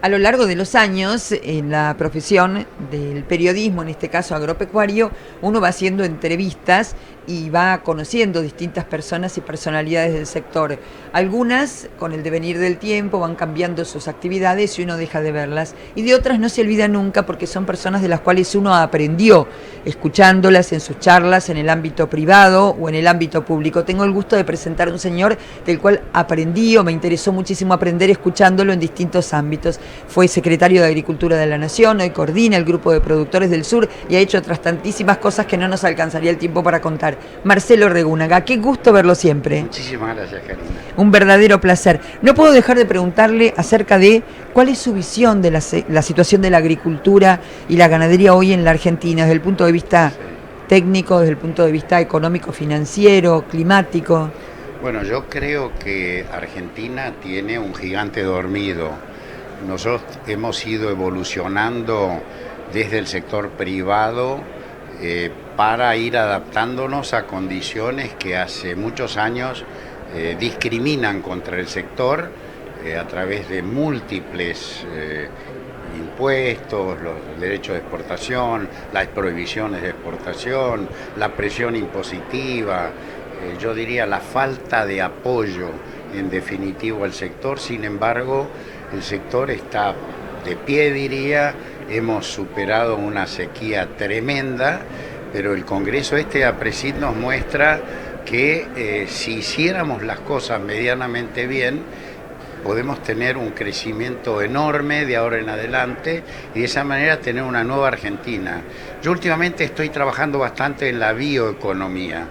A lo largo de los años, en la profesión del periodismo, en este caso agropecuario, uno va haciendo entrevistas y va conociendo distintas personas y personalidades del sector. Algunas, con el devenir del tiempo, van cambiando sus actividades y uno deja de verlas. Y de otras no se olvida nunca porque son personas de las cuales uno aprendió, escuchándolas en sus charlas, en el ámbito privado o en el ámbito público. Tengo el gusto de presentar a un señor del cual aprendí o me interesó muchísimo aprender escuchándolo en distintos ámbitos. Fue secretario de Agricultura de la Nación, hoy coordina el grupo de productores del sur y ha hecho otras tantísimas cosas que no nos alcanzaría el tiempo para contar. Marcelo Regúnaga, qué gusto verlo siempre. Muchísimas gracias, Karina. Un verdadero placer. No puedo dejar de preguntarle acerca de cuál es su visión de la situación de la agricultura y la ganadería hoy en la Argentina, desde el punto de vista técnico, desde el punto de vista económico, financiero, climático. Bueno, yo creo que Argentina tiene un gigante dormido. Nosotros hemos ido evolucionando desde el sector privado para ir adaptándonos a condiciones que hace muchos años discriminan contra el sector a través de múltiples impuestos, los derechos de exportación, las prohibiciones de exportación, la presión impositiva, yo diría la falta de apoyo en definitivo al sector. Sin embargo, el sector está de pie, diría, hemos superado una sequía tremenda, pero el Congreso de APRESID nos muestra que si hiciéramos las cosas medianamente bien, podemos tener un crecimiento enorme de ahora en adelante y de esa manera tener una nueva Argentina. Yo últimamente estoy trabajando bastante en la bioeconomía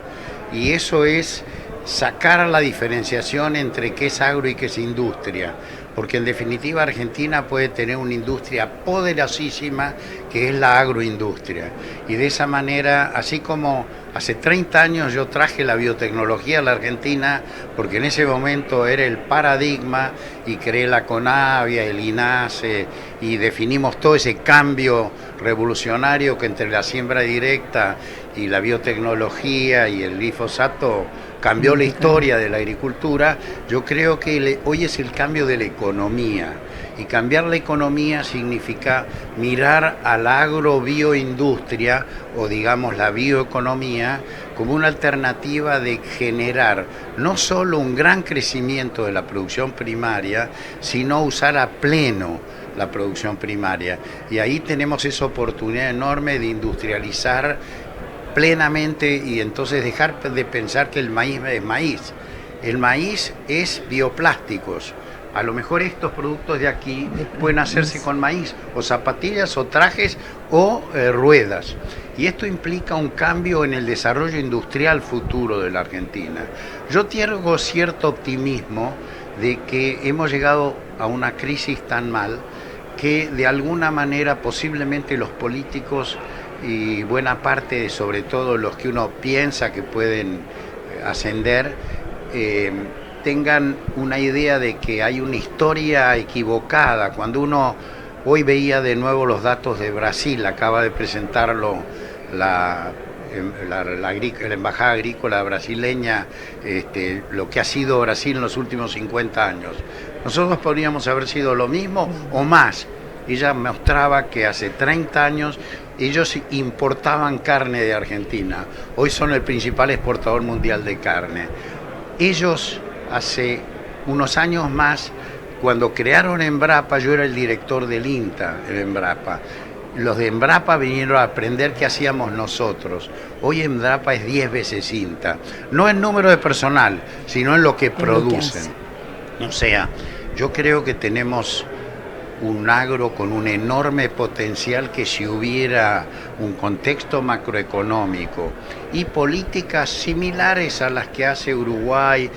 y eso es sacar la diferenciación entre qué es agro y qué es industria, porque en definitiva Argentina puede tener una industria poderosísima que es la agroindustria, y de esa manera, así como hace 30 años yo traje la biotecnología a la Argentina, porque en ese momento era el paradigma, y creé la CONAVIA, el INASE, y definimos todo ese cambio revolucionario que entre la siembra directa y la biotecnología y el glifosato cambió la historia de la agricultura. Yo creo que hoy es el cambio de la economía, y cambiar la economía significa mirar a la agrobioindustria, o digamos la bioeconomía, como una alternativa de generar no solo un gran crecimiento de la producción primaria, sino usar a pleno la producción primaria. Y ahí tenemos esa oportunidad enorme de industrializar plenamente y entonces dejar de pensar que el maíz es maíz. El maíz es bioplásticos. A lo mejor estos productos de aquí pueden hacerse con maíz, o zapatillas, o trajes, o ruedas. Y esto implica un cambio en el desarrollo industrial futuro de la Argentina. Yo tengo cierto optimismo de que hemos llegado a una crisis tan mal que de alguna manera posiblemente los políticos y buena parte, sobre todo los que uno piensa que pueden ascender, tengan una idea de que hay una historia equivocada. Cuando uno hoy veía de nuevo los datos de Brasil, acaba de presentarlo la Embajada Agrícola brasileña, lo que ha sido Brasil en los últimos 50 años. Nosotros podríamos haber sido lo mismo o más. Ella mostraba que hace 30 años ellos importaban carne de Argentina. Hoy son el principal exportador mundial de carne. Ellos, hace unos años más, cuando crearon Embrapa, yo era el director del INTA en Embrapa. Los de Embrapa vinieron a aprender qué hacíamos nosotros. Hoy Embrapa es 10 veces INTA. No en número de personal, sino en lo que producen. O sea, yo creo que tenemos un agro con un enorme potencial, que si hubiera un contexto macroeconómico y políticas similares a las que hace Uruguay,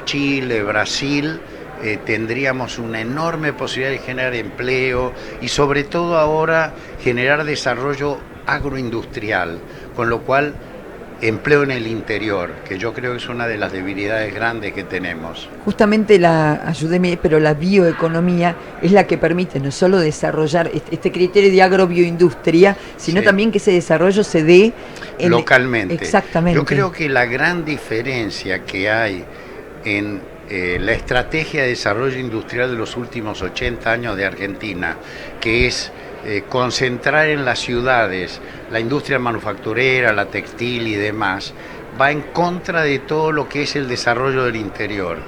Chile, Brasil, tendríamos una enorme posibilidad de generar empleo y sobre todo ahora generar desarrollo agroindustrial, con lo cual empleo en el interior, que yo creo que es una de las debilidades grandes que tenemos. Justamente ayúdeme, pero la bioeconomía es la que permite no solo desarrollar este criterio de agrobioindustria, sino también que ese desarrollo se dé localmente. Exactamente. Yo creo que la gran diferencia que hay en la estrategia de desarrollo industrial de los últimos 80 años de Argentina, que es concentrar en las ciudades la industria manufacturera, la textil y demás, va en contra de todo lo que es el desarrollo del interior.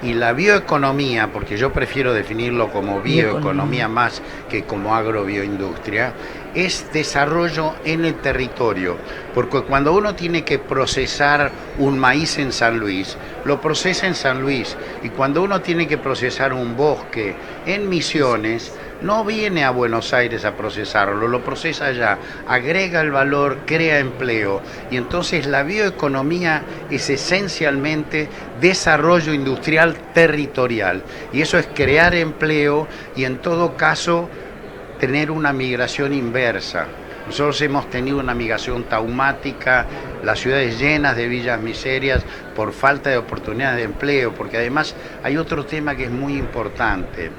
Y la bioeconomía, porque yo prefiero definirlo como bioeconomía más que como agrobioindustria, es desarrollo en el territorio, porque cuando uno tiene que procesar un maíz en San Luis, lo procesa en San Luis, y cuando uno tiene que procesar un bosque en Misiones, no viene a Buenos Aires a procesarlo, lo procesa allá, agrega el valor, crea empleo, y entonces la bioeconomía es esencialmente desarrollo industrial territorial, y eso es crear empleo y en todo caso tener una migración inversa. Nosotros hemos tenido una migración traumática, las ciudades llenas de villas miserias por falta de oportunidades de empleo, porque además hay otro tema que es muy importante.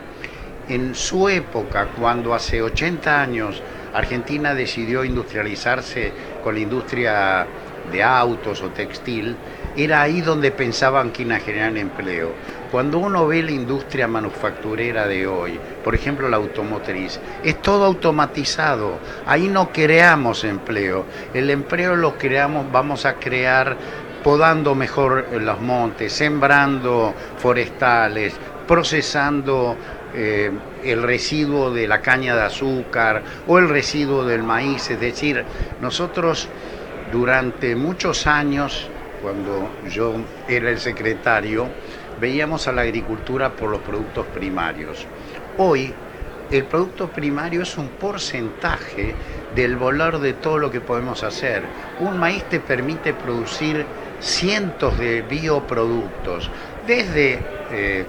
En su época, cuando hace 80 años Argentina decidió industrializarse con la industria de autos o textil, era ahí donde pensaban que iban a generar empleo. Cuando uno ve la industria manufacturera de hoy, por ejemplo la automotriz, es todo automatizado, ahí no creamos empleo, el empleo lo creamos, vamos a crear podando mejor los montes, sembrando forestales, procesando el residuo de la caña de azúcar o el residuo del maíz. Es decir, nosotros durante muchos años, cuando yo era el secretario, veíamos a la agricultura por los productos primarios. Hoy el producto primario es un porcentaje del valor de todo lo que podemos hacer. Un maíz te permite producir cientos de bioproductos, desde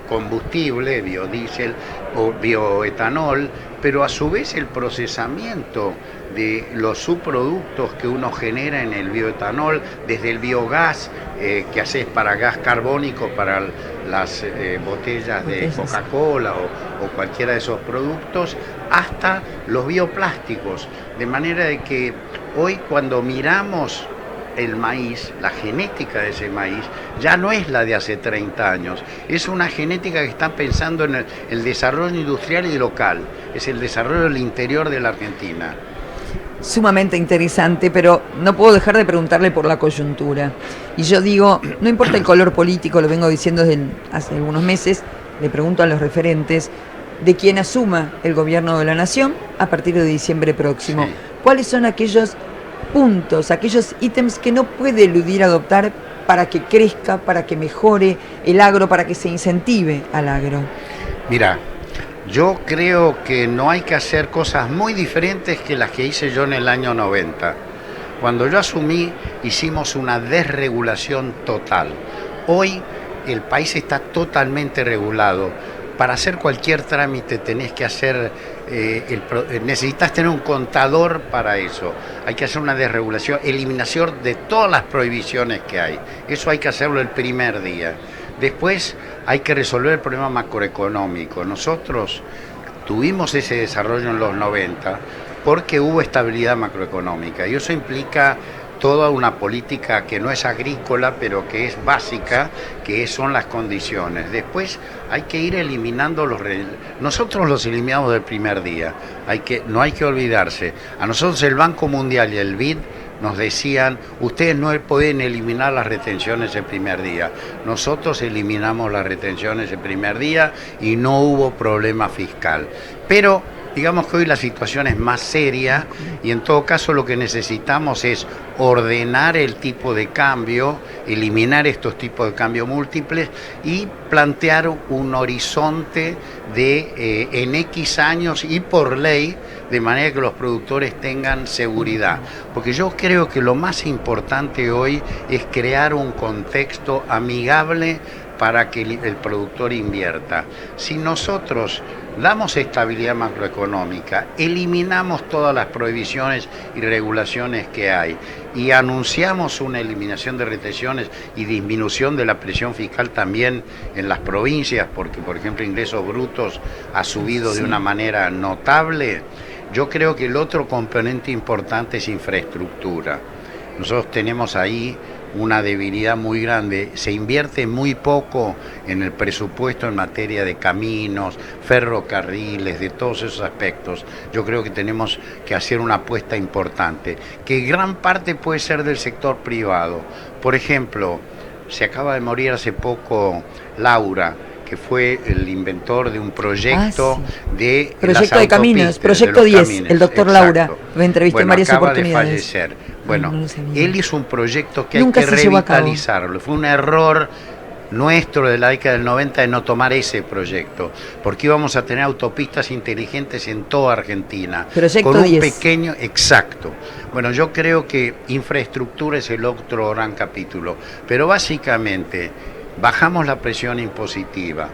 combustible, biodiesel o bioetanol, pero a su vez el procesamiento de los subproductos que uno genera en el bioetanol, desde el biogás que haces para gas carbónico para las botellas de Coca-Cola o cualquiera de esos productos, hasta los bioplásticos, de manera de que hoy cuando miramos el maíz, la genética de ese maíz, ya no es la de hace 30 años, es una genética que está pensando en el desarrollo industrial y local, es el desarrollo del interior de la Argentina. Sumamente interesante, pero no puedo dejar de preguntarle por la coyuntura. Y yo digo, no importa el color político, lo vengo diciendo desde hace algunos meses, le pregunto a los referentes de quien asuma el gobierno de la Nación a partir de diciembre próximo. Sí. ¿Cuáles son aquellos puntos, aquellos ítems que no puede eludir adoptar para que crezca, para que mejore el agro, para que se incentive al agro? Mira, yo creo que no hay que hacer cosas muy diferentes que las que hice yo en el año 90. Cuando yo asumí, hicimos una desregulación total. Hoy el país está totalmente regulado. Para hacer cualquier trámite tenés que hacer, necesitas tener un contador para eso. Hay que hacer una desregulación, eliminación de todas las prohibiciones que hay. Eso hay que hacerlo el primer día. Después hay que resolver el problema macroeconómico. Nosotros tuvimos ese desarrollo en los 90 porque hubo estabilidad macroeconómica y eso implica toda una política que no es agrícola, pero que es básica, que son las condiciones. Después hay que ir eliminando nosotros los eliminamos del primer día, no hay que olvidarse. A nosotros el Banco Mundial y el BID nos decían, ustedes no pueden eliminar las retenciones el primer día. Nosotros eliminamos las retenciones el primer día y no hubo problema fiscal. Pero digamos que hoy la situación es más seria y en todo caso lo que necesitamos es ordenar el tipo de cambio, eliminar estos tipos de cambio múltiples y plantear un horizonte de en X años y por ley, de manera que los productores tengan seguridad. Porque yo creo que lo más importante hoy es crear un contexto amigable para que el productor invierta. Si nosotros damos estabilidad macroeconómica, eliminamos todas las prohibiciones y regulaciones que hay y anunciamos una eliminación de retenciones y disminución de la presión fiscal también en las provincias, porque por ejemplo ingresos brutos ha subido de una manera notable, yo creo que el otro componente importante es infraestructura. Nosotros tenemos ahí una debilidad muy grande. Se invierte muy poco en el presupuesto en materia de caminos, ferrocarriles, de todos esos aspectos. Yo creo que tenemos que hacer una apuesta importante, que gran parte puede ser del sector privado. Por ejemplo, se acaba de morir hace poco Laura, que fue el inventor de un proyecto de proyecto de caminos, proyecto 10, el doctor Laura, lo entrevisté en varias oportunidades. Acaba de fallecer. Bueno, él hizo un proyecto que nunca hay que revitalizarlo. Fue un error nuestro de la década del 90 de no tomar ese proyecto, porque íbamos a tener autopistas inteligentes en toda Argentina. Proyecto con un 10. pequeño, exacto. Bueno, yo creo que infraestructura es el otro gran capítulo, pero básicamente bajamos la presión impositiva,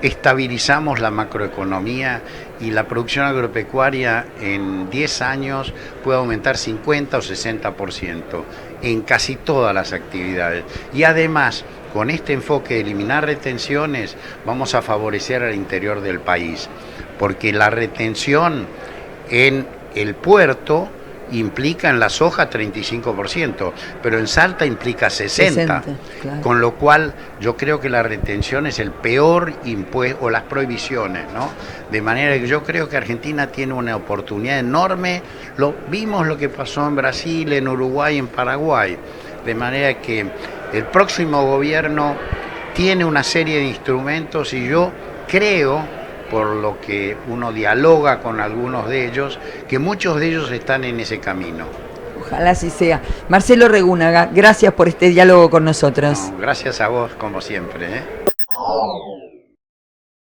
estabilizamos la macroeconomía y la producción agropecuaria en 10 años puede aumentar 50 o 60% en casi todas las actividades. Y además, con este enfoque de eliminar retenciones, vamos a favorecer al interior del país, porque la retención en el puerto implica en la soja 35%, pero en Salta implica 60%, claro. Con lo cual yo creo que la retención es el peor impuesto, o las prohibiciones, ¿no? De manera que yo creo que Argentina tiene una oportunidad enorme. Vimos lo que pasó en Brasil, en Uruguay, en Paraguay, de manera que el próximo gobierno tiene una serie de instrumentos y yo creo, por lo que uno dialoga con algunos de ellos, que muchos de ellos están en ese camino. Ojalá así sea. Marcelo Regúnaga, gracias por este diálogo con nosotros. No, gracias a vos, como siempre, ¿eh?